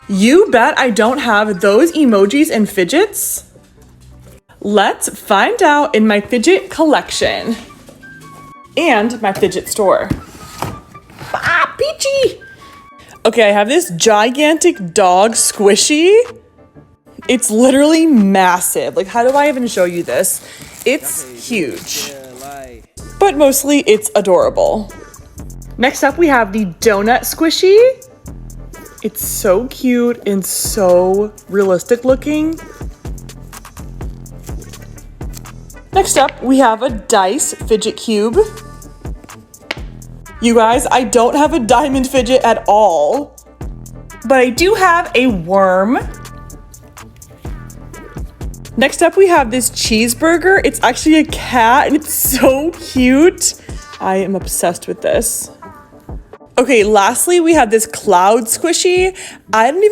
You bet I don't have those emojis and fidgets. Let's find out in my fidget collection and my fidget store. Ah, Peachy! Okay, I have this gigantic dog squishy. It's literally massive. Like, how do I even show you this? It's huge. But mostly it's adorable. Next up, we have the donut squishy. It's so cute and so realistic looking. Next up, we have a dice fidget cube. You guys, I don't have a diamond fidget at all, but I do have a worm. Next up, we have this cheeseburger. It's actually a cat and it's so cute. I am obsessed with this. Okay, lastly, we have this cloud squishy. I don't even